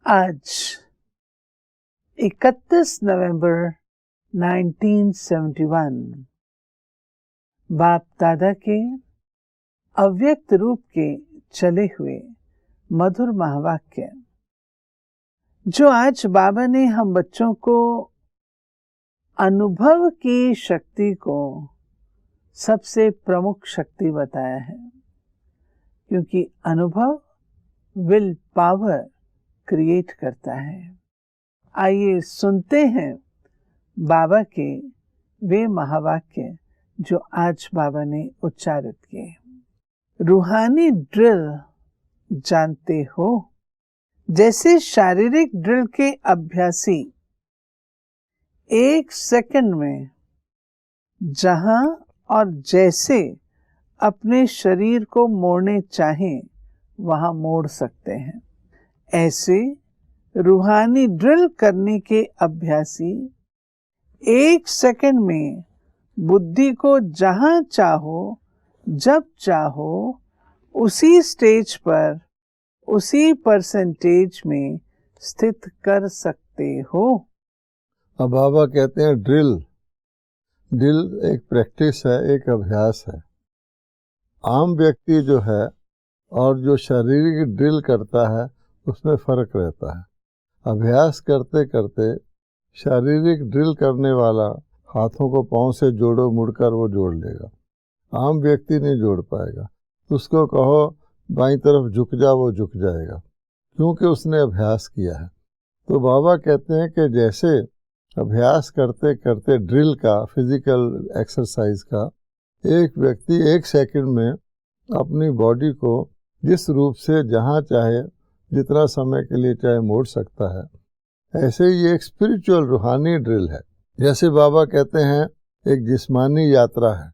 आज 31 नवंबर 1971 बाप दादा के अव्यक्त रूप के चले हुए मधुर महावाक्य, जो आज बाबा ने हम बच्चों को अनुभव की शक्ति को सबसे प्रमुख शक्ति बताया है, क्योंकि अनुभव विल पावर क्रिएट करता है। आइए सुनते हैं बाबा के वे महावाक्य जो आज बाबा ने उच्चारित किए। रूहानी ड्रिल जानते हो, जैसे शारीरिक ड्रिल के अभ्यासी 1 सेकंड में जहां और जैसे अपने शरीर को मोड़ने चाहें वहां मोड़ सकते हैं, ऐसे रूहानी ड्रिल करने के अभ्यासी 1 सेकंड में बुद्धि को जहां चाहो जब चाहो उसी स्टेज पर उसी परसेंटेज में स्थित कर सकते हो। अब बाबा कहते हैं ड्रिल एक प्रैक्टिस है, एक अभ्यास है। आम व्यक्ति जो है और जो शारीरिक ड्रिल करता है उसमें फर्क रहता है। अभ्यास करते करते शारीरिक ड्रिल करने वाला हाथों को पांव से जोड़ो मुड़कर वो जोड़ लेगा, आम व्यक्ति नहीं जोड़ पाएगा। उसको कहो बाईं तरफ झुक जा, वो झुक जाएगा, क्योंकि उसने अभ्यास किया है। तो बाबा कहते हैं कि जैसे अभ्यास करते करते ड्रिल का, फिजिकल एक्सरसाइज का, एक व्यक्ति 1 सेकंड में अपनी बॉडी को जिस रूप से जहाँ चाहे जितना समय के लिए चाहे मोड़ सकता है, ऐसे ही एक स्पिरिचुअल रूहानी ड्रिल है। जैसे बाबा कहते हैं एक जिस्मानी यात्रा है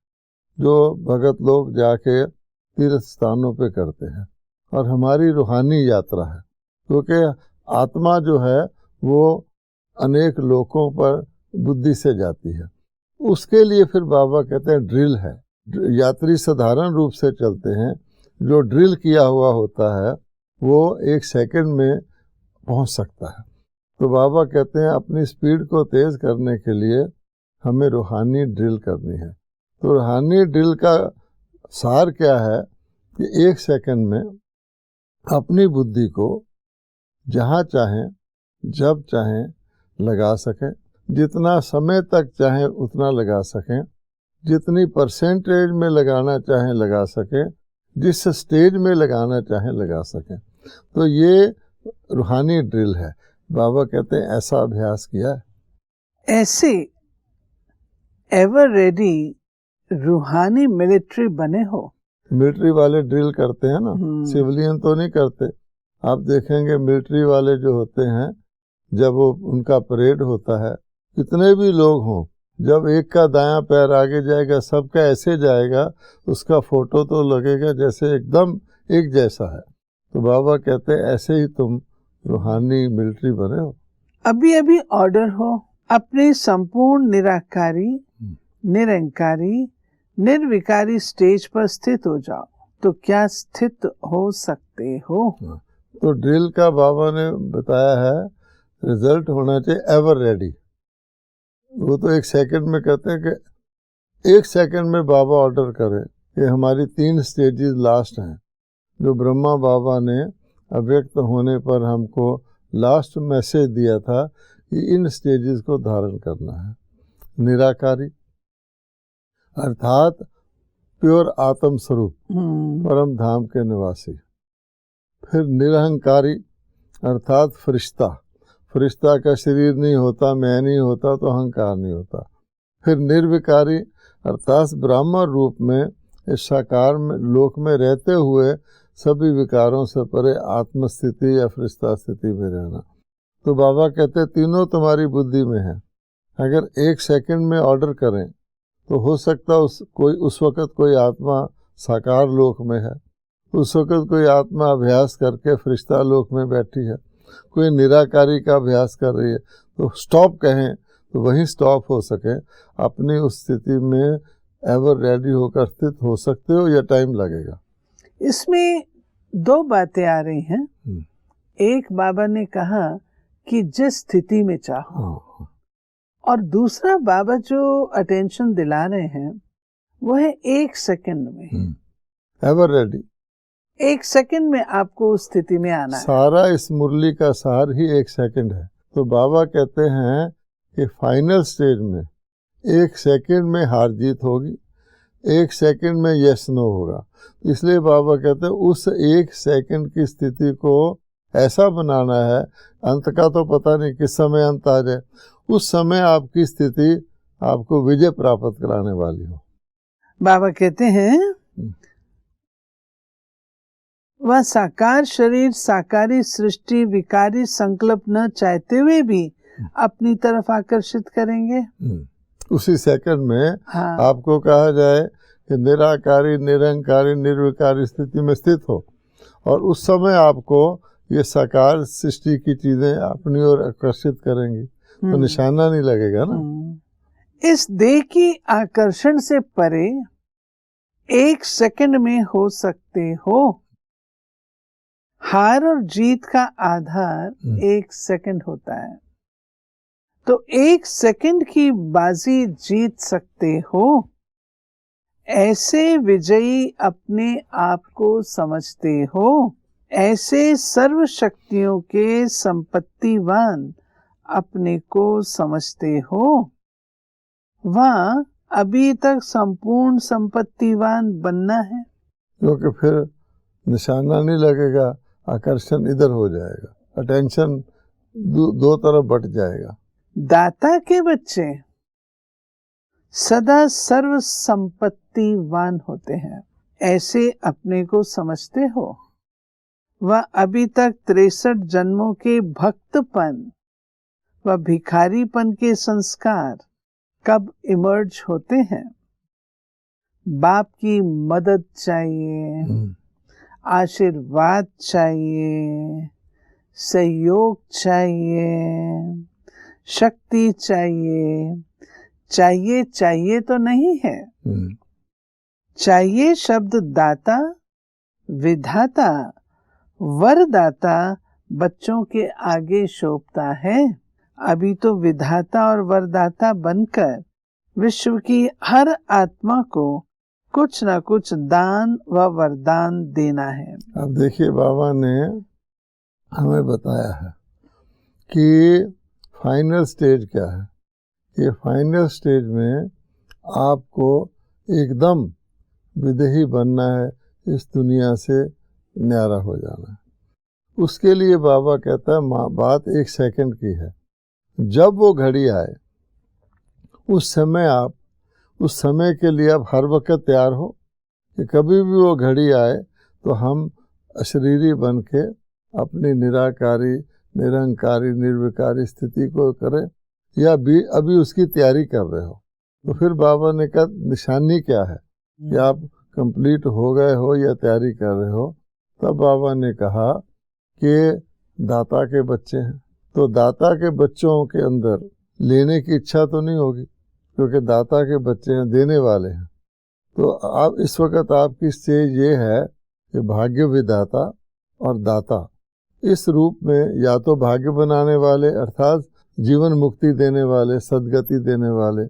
जो भगत लोग जाके तीर्थ स्थानों पे करते हैं, और हमारी रूहानी यात्रा है, क्योंकि आत्मा जो है वो अनेक लोकों पर बुद्धि से जाती है। उसके लिए फिर बाबा कहते हैं ड्रिल है। यात्री साधारण रूप से चलते हैं, जो ड्रिल किया हुआ होता है वो 1 सेकंड में पहुंच सकता है। तो बाबा कहते हैं अपनी स्पीड को तेज करने के लिए हमें रूहानी ड्रिल करनी है। तो रूहानी ड्रिल का सार क्या है कि 1 सेकंड में अपनी बुद्धि को जहाँ चाहें जब चाहें लगा सकें, जितना समय तक चाहें उतना लगा सकें, जितनी परसेंटेज में लगाना चाहें लगा सकें, जिस स्टेज में लगाना चाहें लगा सकें। तो ये रूहानी ड्रिल है। बाबा कहते हैं ऐसा अभ्यास किया है। ऐसे एवर रेडी रूहानी मिलिट्री बने हो। मिलिट्री वाले ड्रिल करते हैं ना, सिविलियन तो नहीं करते। आप देखेंगे मिलिट्री वाले जो होते हैं, जब वो उनका परेड होता है, कितने भी लोग हों, जब एक का दायां पैर आगे जाएगा सबका ऐसे जाएगा, उसका फोटो तो लगेगा जैसे एकदम एक जैसा है। तो बाबा कहते हैं ऐसे ही तुम रूहानी मिलिट्री बने हो। अभी अभी ऑर्डर हो अपने संपूर्ण निराकारी, निरंकारी, निर्विकारी स्टेज पर स्थित हो जाओ। तो क्या स्थित हो सकते हो? तो ड्रिल का बाबा ने बताया है रिजल्ट होना चाहिए एवर रेडी। वो तो 1 सेकंड में कहते हैं कि 1 सेकंड में बाबा ऑर्डर करे। ये हमारी 3 स्टेजेस लास्ट हैं, जो ब्रह्मा बाबा ने अव्यक्त होने पर हमको लास्ट मैसेज दिया था कि इन स्टेजेस को धारण करना है। निराकारी अर्थात प्योर आत्म स्वरूप, परम धाम के निवासी। फिर निरहंकारी अर्थात फरिश्ता का शरीर नहीं होता, मैं नहीं होता तो अहंकार नहीं होता। फिर निर्विकारी अर्थात ब्राह्मण रूप में इस साकार में लोक में रहते हुए सभी विकारों से परे आत्मस्थिति या फरिश्ता स्थिति में रहना। तो बाबा कहते तीनों तुम्हारी बुद्धि में है। अगर 1 सेकंड में ऑर्डर करें तो हो सकता उस वक़्त कोई आत्मा साकार लोक में है, उस वक़्त कोई आत्मा अभ्यास करके फरिश्ता लोक में बैठी है, कोई निराकारी का अभ्यास कर रही है। तो स्टॉप कहें तो वहीं स्टॉप हो सके। अपनी उस स्थिति में एवर रेडी होकर स्थित हो सकते हो या टाइम लगेगा। इसमें 2 बातें आ रही हैं। एक बाबा ने कहा कि जिस स्थिति में चाहो, हाँ, और दूसरा बाबा जो अटेंशन दिला रहे हैं वो है 1 सेकंड में। Ever ready. 1 सेकंड में आपको उस स्थिति में आना है। सारा इस मुरली का सार ही 1 सेकंड है। तो बाबा कहते हैं कि फाइनल स्टेज में 1 सेकंड में हार जीत होगी, 1 सेकंड में यस नो होगा। इसलिए बाबा कहते हैं उस 1 सेकंड की स्थिति को ऐसा बनाना है, अंत का तो पता नहीं किस समय अंत आ जाए, उस समय आपकी स्थिति आपको विजय प्राप्त कराने वाली हो। बाबा कहते हैं वह साकार शरीर साकारी सृष्टि विकारी संकल्प न चाहते हुए भी अपनी तरफ आकर्षित करेंगे। उसी सेकंड में हाँ। आपको कहा जाए कि निराकारी निरंकारी निर्विकारी स्थिति में स्थित हो, और उस समय आपको ये साकार सृष्टि की चीजें अपनी ओर आकर्षित करेंगी, तो निशाना नहीं लगेगा ना। इस देह की आकर्षण से परे 1 सेकंड में हो सकते हो। हार और जीत का आधार 1 सेकंड होता है, तो 1 सेकंड की बाजी जीत सकते हो। ऐसे विजयी अपने आप को समझते हो, ऐसे सर्व शक्तियों के संपत्तिवान अपने को समझते हो। वहाँ अभी तक संपूर्ण संपत्तिवान बनना है, क्योंकि फिर निशाना नहीं लगेगा, आकर्षण इधर हो जाएगा, अटेंशन दो तरफ बट जाएगा। दाता के बच्चे सदा सर्व संपत्तिवान होते हैं, ऐसे अपने को समझते हो। वह अभी तक 63 जन्मों के भक्तपन व भिखारीपन के संस्कार कब इमर्ज होते हैं। बाप की मदद चाहिए, आशीर्वाद चाहिए, सहयोग चाहिए, शक्ति चाहिए। चाहिए चाहिए तो नहीं है। चाहिए शब्द दाता, विधाता, वरदाता बच्चों के आगे शोभता है। अभी तो विधाता और वरदाता बनकर विश्व की हर आत्मा को कुछ न कुछ दान व वरदान देना है। अब देखिए, बाबा ने हमें बताया है कि फाइनल स्टेज क्या है। ये फाइनल स्टेज में आपको एकदम विदेही बनना है, इस दुनिया से न्यारा हो जाना है। उसके लिए बाबा कहता है बात 1 सेकंड की है। जब वो घड़ी आए उस समय आप, उस समय के लिए आप हर वक्त तैयार हो कि कभी भी वो घड़ी आए तो हम अशरीरी बन के अपनी निराकारी निरंकारी निर्विकारी स्थिति को करें, या भी अभी उसकी तैयारी कर रहे हो। तो फिर बाबा ने कहा निशानी क्या है कि आप कंप्लीट हो गए हो या तैयारी कर रहे हो। तब बाबा ने कहा कि दाता के बच्चे हैं, तो दाता के बच्चों के अंदर लेने की इच्छा तो नहीं होगी, क्योंकि दाता के बच्चे हैं, देने वाले हैं। तो आप इस वक्त आपकी स्टेज ये है कि भाग्य विधाता और दाता इस रूप में, या तो भाग्य बनाने वाले अर्थात जीवन मुक्ति देने वाले, सदगति देने वाले,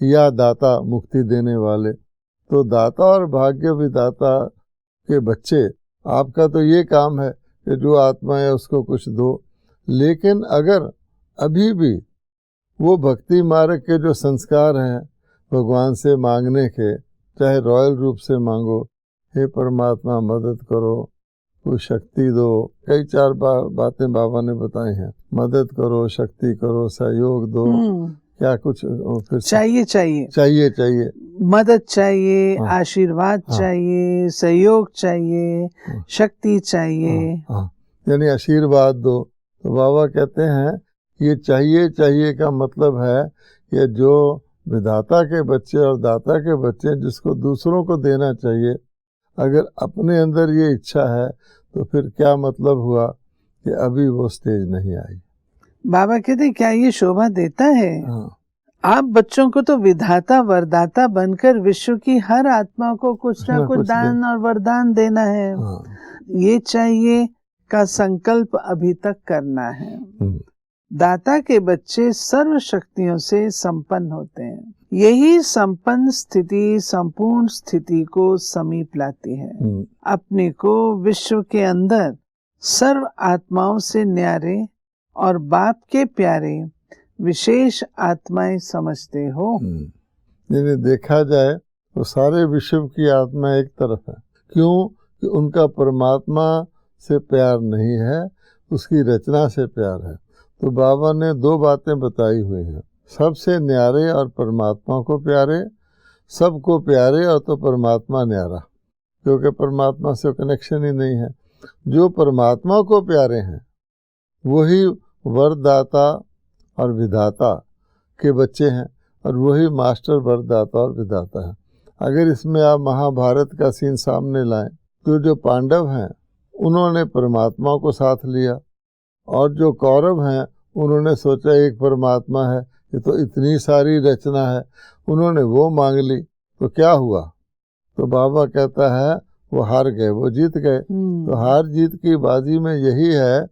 या दाता मुक्ति देने वाले। तो दाता और भाग्य विधाता के बच्चे, आपका तो ये काम है कि जो आत्मा है उसको कुछ दो। लेकिन अगर अभी भी वो भक्ति मार्ग के जो संस्कार हैं भगवान से मांगने के, चाहे रॉयल रूप से मांगो, हे परमात्मा मदद करो, कोई शक्ति दो, कई 4 बातें बाबा ने बताई हैं, मदद करो, शक्ति करो, सहयोग दो, क्या कुछ फिर चाहिए मदद चाहिए, आशीर्वाद चाहिए, सहयोग चाहिए, शक्ति चाहिए, यानी आशीर्वाद दो। तो बाबा कहते हैं ये चाहिए का मतलब है कि जो विधाता के बच्चे और दाता के बच्चे जिसको दूसरों को देना चाहिए, अगर अपने अंदर ये इच्छा है तो फिर क्या मतलब हुआ कि अभी वो स्टेज नहीं आई। बाबा कहते क्या ये शोभा देता है? आप बच्चों को तो विधाता वरदाता बनकर विश्व की हर आत्मा को कुछ ना कुछ दान और वरदान देना है। ये चाहिए का संकल्प अभी तक करना है। दाता के बच्चे सर्व शक्तियों से संपन्न होते हैं। यही संपन्न स्थिति संपूर्ण स्थिति को समीप लाती है। अपने को विश्व के अंदर सर्व आत्माओं से न्यारे और बाप के प्यारे विशेष आत्माएं समझते हो। यदि देखा जाए तो सारे विश्व की आत्मा एक तरफ है। क्यों? कि उनका परमात्मा से प्यार नहीं है, उसकी रचना से प्यार है। तो बाबा ने दो बातें बताई हुई हैं, सबसे न्यारे और परमात्मा को प्यारे। सबको प्यारे और तो परमात्मा न्यारा, क्योंकि परमात्मा से कनेक्शन ही नहीं है। जो परमात्मा को प्यारे हैं वही वरदाता और विधाता के बच्चे हैं, और वही मास्टर वरदाता और विधाता है। अगर इसमें आप महाभारत का सीन सामने लाएं तो जो पांडव हैं उन्होंने परमात्मा को साथ लिया, और जो कौरव हैं उन्होंने सोचा एक परमात्मा है, ये तो इतनी सारी रचना है, उन्होंने वो मांग ली। तो क्या हुआ? तो बाबा कहता है वो हार गए, वो जीत गए। तो हार जीत की बाजी में यही है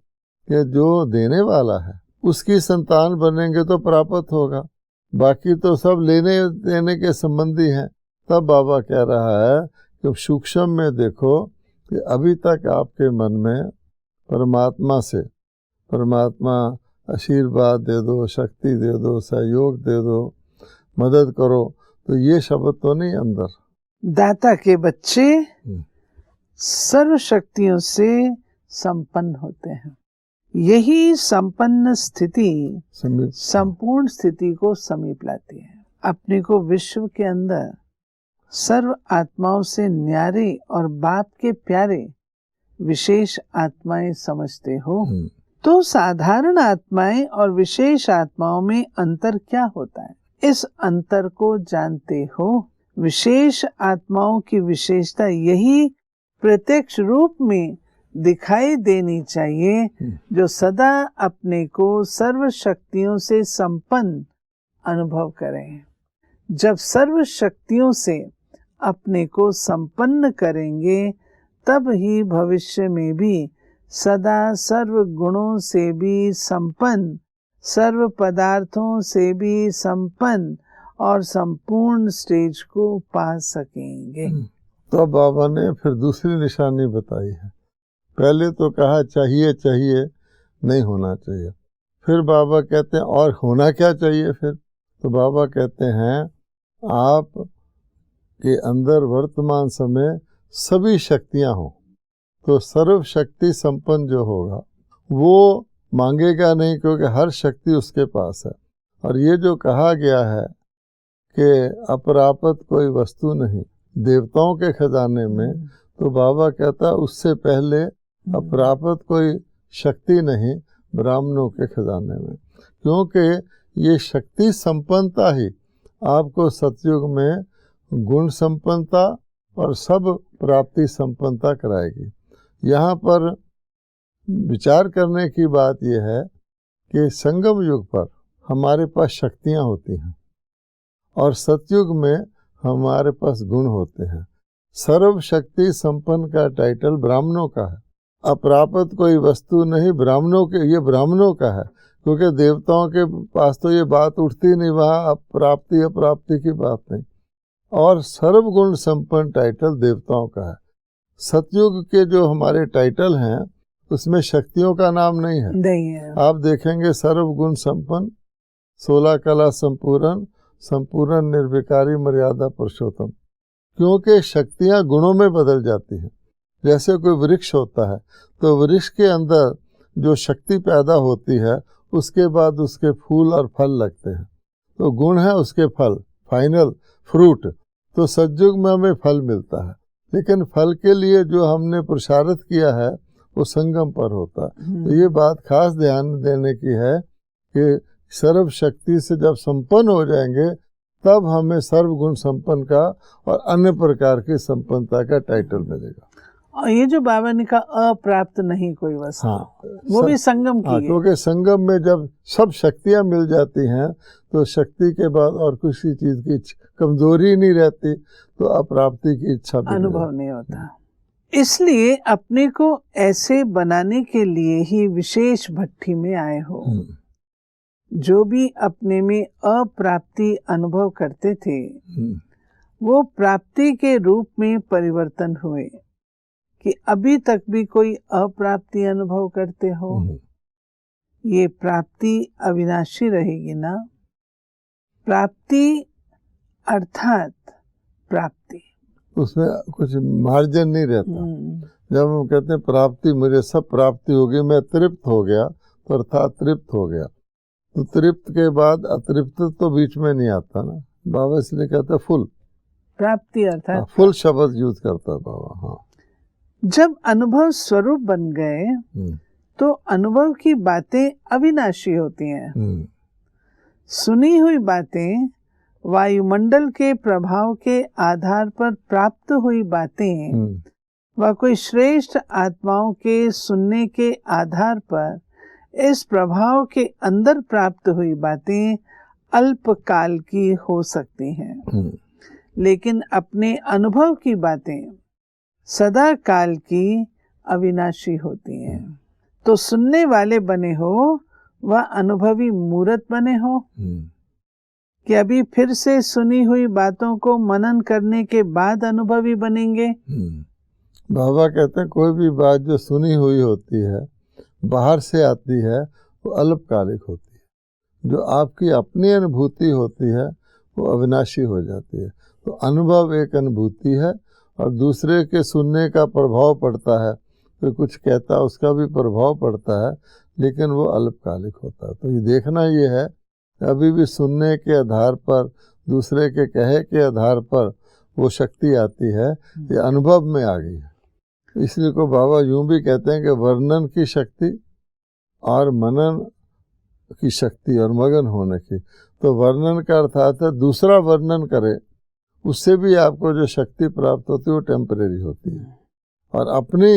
कि जो देने वाला है उसकी संतान बनेंगे तो प्राप्त होगा, बाकी तो सब लेने देने के संबंधी हैं। तब बाबा कह रहा है कि सूक्ष्म में देखो कि अभी तक आपके मन में परमात्मा से, परमात्मा आशीर्वाद दे दो, शक्ति दे दो, सहयोग दे दो, मदद करो, तो ये शब्द तो नहीं अंदर। दाता के बच्चे सर्व शक्तियों से संपन्न होते हैं। यही संपन्न स्थिति संपूर्ण स्थिति को समीप लाती है। अपने को विश्व के अंदर सर्व आत्माओं से न्यारे और बाप के प्यारे विशेष आत्माएं समझते हो। तो साधारण आत्माएं और विशेष आत्माओं में अंतर क्या होता है? इस अंतर को जानते हो। विशेष आत्माओं की विशेषता यही प्रत्यक्ष रूप में दिखाई देनी चाहिए, जो सदा अपने को सर्व शक्तियों से संपन्न अनुभव करें। जब सर्व शक्तियों से अपने को संपन्न करेंगे तब ही भविष्य में भी सदा सर्व गुणों से भी संपन्न, सर्व पदार्थों से भी संपन्न और संपूर्ण स्टेज को पा सकेंगे। तो बाबा ने फिर दूसरी निशानी बताई है। पहले तो कहा चाहिए चाहिए, नहीं होना चाहिए। फिर बाबा कहते हैं और होना क्या चाहिए फिर? तो बाबा कहते हैं आप के अंदर वर्तमान समय सभी शक्तियां हों, तो सर्व शक्ति संपन्न जो होगा वो मांगेगा नहीं, क्योंकि हर शक्ति उसके पास है। और ये जो कहा गया है कि अपरापत कोई वस्तु नहीं देवताओं के खजाने में, तो बाबा कहता उससे पहले अपरापत कोई शक्ति नहीं ब्राह्मणों के खजाने में, क्योंकि ये शक्ति संपन्नता ही आपको सतयुग में गुण संपन्नता और सब प्राप्ति संपन्नता कराएगी। यहाँ पर विचार करने की बात यह है कि संगम युग पर हमारे पास शक्तियाँ होती हैं और सतयुग में हमारे पास गुण होते हैं। सर्व शक्ति संपन्न का टाइटल ब्राह्मणों का है। अप्राप्त कोई वस्तु नहीं ब्राह्मणों के, ये ब्राह्मणों का है, क्योंकि देवताओं के पास तो ये बात उठती नहीं, वहाँ प्राप्ति अप्राप्ति की बात नहीं। और सर्वगुण संपन्न टाइटल देवताओं का है। सतयुग के जो हमारे टाइटल हैं उसमें शक्तियों का नाम नहीं है। आप देखेंगे सर्वगुण संपन्न, 16 कला संपूर्ण, संपूर्ण निर्विकारी मर्यादा पुरुषोत्तम, क्योंकि शक्तियां गुणों में बदल जाती हैं। जैसे कोई वृक्ष होता है तो वृक्ष के अंदर जो शक्ति पैदा होती है उसके बाद उसके फूल और फल लगते हैं, तो गुण है उसके फल, फाइनल फ्रूट। तो सतयुग में हमें फल मिलता है, लेकिन फल के लिए जो हमने पुरुषार्थ किया है वो संगम पर होता है। तो ये बात खास ध्यान देने की है कि सर्व शक्ति से जब संपन्न हो जाएंगे तब हमें सर्व गुण संपन्न का और अन्य प्रकार की संपन्नता का टाइटल मिलेगा। और ये जो बाबा ने कहा अप्राप्त नहीं कोई वस्तु, वो भी संगम की है। क्योंकि संगम में जब सब शक्तियां मिल जाती हैं तो शक्ति के बाद और किसी चीज की कमजोरी नहीं रहती, तो अप्राप्ति की इच्छा भी अनुभव नहीं होता। इसलिए अपने को ऐसे बनाने के लिए ही विशेष भट्ठी में आए हो। जो भी अपने में अप्राप्ति अनुभव करते थे वो प्राप्ति के रूप में परिवर्तन हुए। कि अभी तक भी कोई अप्राप्ति अनुभव करते हो, ये प्राप्ति अविनाशी रहेगी ना। प्राप्ति अर्थात प्राप्ति, उसमें कुछ मार्जिन नहीं रहता। जब हम कहते हैं प्राप्ति, मुझे सब प्राप्ति हो गई, मैं तृप्त हो गया, तो अर्थात तृप्त हो गया। तो तृप्त के बाद अतृप्त तो बीच में नहीं आता ना। बाबा इसलिए कहते हैं फुल प्राप्ति अर्थात फुल शब्द यूज करता है बाबा। हाँ, जब अनुभव स्वरूप बन गए तो अनुभव की बातें अविनाशी होती हैं। सुनी हुई बातें, वायुमंडल के प्रभाव के आधार पर प्राप्त हुई बातें व कोई श्रेष्ठ आत्माओं के सुनने के आधार पर इस प्रभाव के अंदर प्राप्त हुई बातें अल्पकाल की हो सकती हैं, लेकिन अपने अनुभव की बातें सदा काल की अविनाशी होती हैं। तो सुनने वाले बने हो व अनुभवी मूर्त बने हो कि अभी फिर से सुनी हुई बातों को मनन करने के बाद अनुभवी बनेंगे। बाबा कहते हैं कोई भी बात जो सुनी हुई होती है, बाहर से आती है, वो अल्पकालिक होती है। जो आपकी अपनी अनुभूति होती है वो अविनाशी हो जाती है। तो अनुभव एक अनुभूति है और दूसरे के सुनने का प्रभाव पड़ता है, तो कुछ कहता है उसका भी प्रभाव पड़ता है, लेकिन वो अल्पकालिक होता है। तो ये देखना ये है, अभी भी सुनने के आधार पर, दूसरे के कहे के आधार पर वो शक्ति आती है, ये अनुभव में आ गई है। इसलिए को बाबा यूं भी कहते हैं कि वर्णन की शक्ति और मनन की शक्ति और मगन होने की। तो वर्णन का अर्थात है दूसरा वर्णन करे, उससे भी आपको जो शक्ति प्राप्त होती है वो टेम्परेरी होती है, और अपनी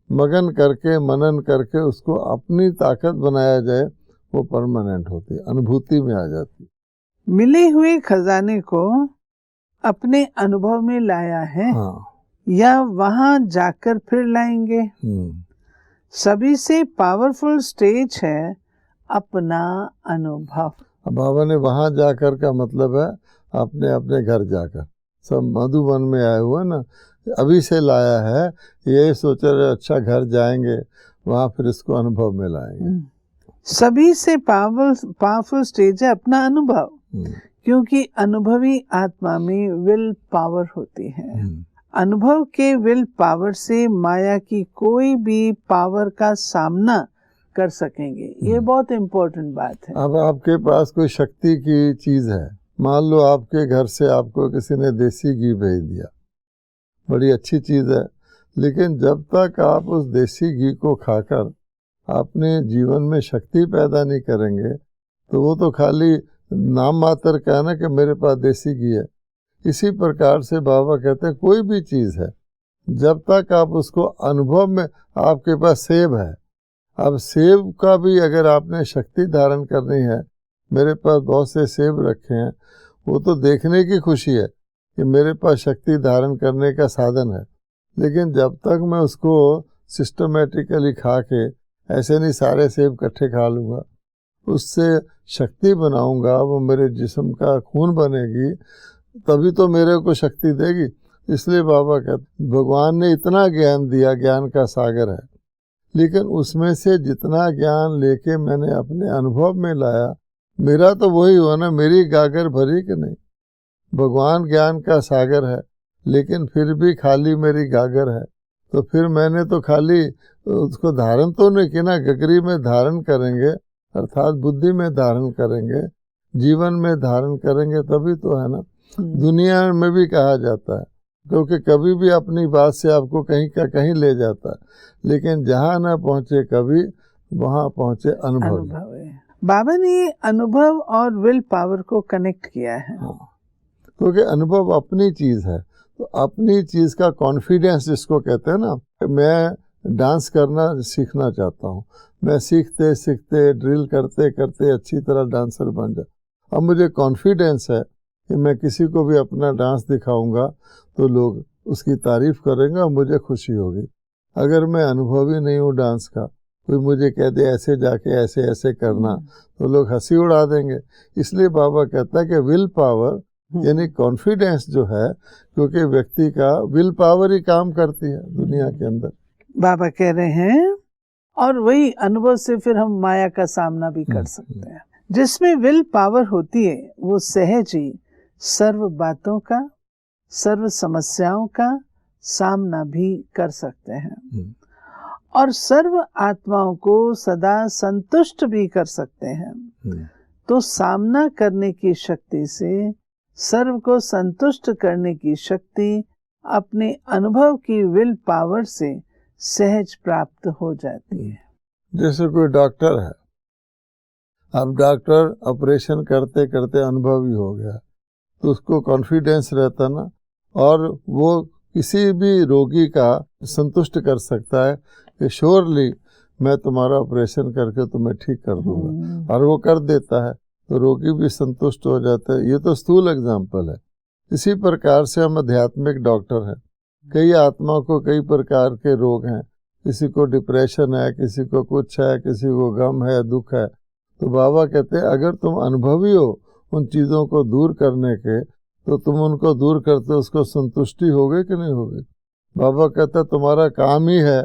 मगन करके मनन करके उसको अपनी ताकत बनाया जाए वो परमानेंट होती है, अनुभूति में आ जाती है। मिले हुए खजाने को अपने अनुभव में लाया है। हाँ। या वहां जाकर फिर लाएंगे। सभी से पावरफुल स्टेज है अपना अनुभव। अब बाबा ने वहां जाकर का मतलब है अपने अपने घर जाकर। सब मधुबन में आए हुए ना, अभी से लाया है, ये सोच रहे अच्छा घर जाएंगे, वहां फिर इसको अनुभव में लाएंगे। सभी से पावरफुल स्टेज है अपना अनुभव, क्योंकि अनुभवी आत्मा में विल पावर होती है। अनुभव के विल पावर से माया की कोई भी पावर का सामना कर सकेंगे। ये बहुत इम्पोर्टेंट बात है। अब आपके पास कोई शक्ति की चीज है, मान लो आपके घर से आपको किसी ने देसी घी भेज दिया, बड़ी अच्छी चीज है, लेकिन जब तक आप उस देसी घी को खाकर अपने जीवन में शक्ति पैदा नहीं करेंगे तो वो तो खाली नाम मात्र का है ना कि मेरे पास देसी घी है। इसी प्रकार से बाबा कहते हैं कोई भी चीज़ है, जब तक आप उसको अनुभव में, आपके पास सेब है, अब सेब का भी अगर आपने शक्ति धारण करनी है, मेरे पास बहुत से सेब रखे हैं, वो तो देखने की खुशी है कि मेरे पास शक्ति धारण करने का साधन है, लेकिन जब तक मैं उसको सिस्टमेटिकली खा के, ऐसे नहीं सारे सेब इकट्ठे खा लूँगा, उससे शक्ति बनाऊंगा, वो मेरे जिस्म का खून बनेगी, तभी तो मेरे को शक्ति देगी। इसलिए बाबा कहते भगवान ने इतना ज्ञान दिया, ज्ञान का सागर है, लेकिन उसमें से जितना ज्ञान लेके मैंने अपने अनुभव में लाया, मेरा तो वही हुआ ना, मेरी गागर भरी कि नहीं। भगवान ज्ञान का सागर है, लेकिन फिर भी खाली मेरी गागर है, तो फिर मैंने तो खाली उसको धारण तो नहीं किया ना। गगरी में धारण करेंगे अर्थात बुद्धि में धारण करेंगे, जीवन में धारण करेंगे, तभी तो है ना। दुनिया में भी कहा जाता है, क्योंकि कभी भी अपनी बात से आपको कहीं का कहीं ले जाता है, लेकिन जहाँ न पहुँचे कभी, वहाँ पहुँचे अनुभव। बाबा ने ये अनुभव और विल पावर को कनेक्ट किया है। हाँ, क्योंकि अनुभव अपनी चीज़ है, तो अपनी चीज़ का कॉन्फिडेंस जिसको कहते हैं ना। मैं डांस करना सीखना चाहता हूँ, मैं सीखते सीखते ड्रिल करते करते अच्छी तरह डांसर बन जाता। अब मुझे कॉन्फिडेंस है कि मैं किसी को भी अपना डांस दिखाऊंगा तो लोग उसकी तारीफ करेंगे और मुझे खुशी होगी। अगर मैं अनुभवी नहीं हूँ डांस का, कोई मुझे कह दे ऐसे जाके ऐसे ऐसे करना, तो लोग हंसी उड़ा देंगे। इसलिए बाबा कहता है कि विल पावर यानी कॉन्फिडेंस जो है, क्योंकि व्यक्ति का विल पावर ही काम करती है दुनिया के अंदर। बाबा कह रहे हैं और वही अनुभव से फिर हम माया का सामना भी कर सकते हैं। जिसमें विल पावर होती है वो सहज ही सर्व बातों का, सर्व समस्याओं का सामना भी कर सकते हैं और सर्व आत्माओं को सदा संतुष्ट भी कर सकते हैं। तो सामना करने की शक्ति से सर्व को संतुष्ट करने की शक्ति अपने अनुभव की विल पावर से सहज प्राप्त हो जाती है। जैसे कोई डॉक्टर है, अब डॉक्टर ऑपरेशन करते करते अनुभवी हो गया, तो उसको कॉन्फिडेंस रहता ना, और वो किसी भी रोगी का संतुष्ट कर सकता है कि श्योरली मैं तुम्हारा ऑपरेशन करके तुम्हें ठीक कर दूंगा, और वो कर देता है, तो रोगी भी संतुष्ट हो जाता है। ये तो स्थूल एग्जाम्पल है। इसी प्रकार से हम आध्यात्मिक डॉक्टर हैं। कई आत्मा को कई प्रकार के रोग हैं, किसी को डिप्रेशन है, किसी को कुछ है, किसी को गम है, दुख है। तो बाबा कहते हैं अगर तुम अनुभवी हो उन चीज़ों को दूर करने के, तो तुम उनको दूर करते उसको संतुष्टि होगी कि नहीं होगी। बाबा कहता है तुम्हारा काम ही है,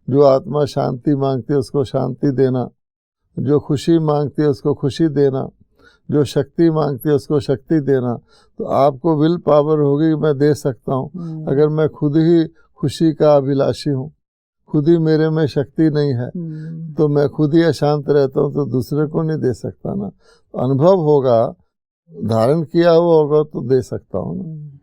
जो आत्मा शांति मांगती है उसको शांति देना, जो खुशी मांगती है उसको खुशी देना, जो शक्ति मांगती है उसको शक्ति देना। तो आपको विल पावर होगी, मैं दे सकता हूँ। अगर मैं खुद ही खुशी का अभिलाषी हूँ, खुद ही मेरे में शक्ति नहीं है, तो मैं खुद ही अशांत रहता हूँ, तो दूसरे को नहीं दे सकता ना। अनुभव होगा, धारण किया हुआ होगा तो दे सकता हूँ ना।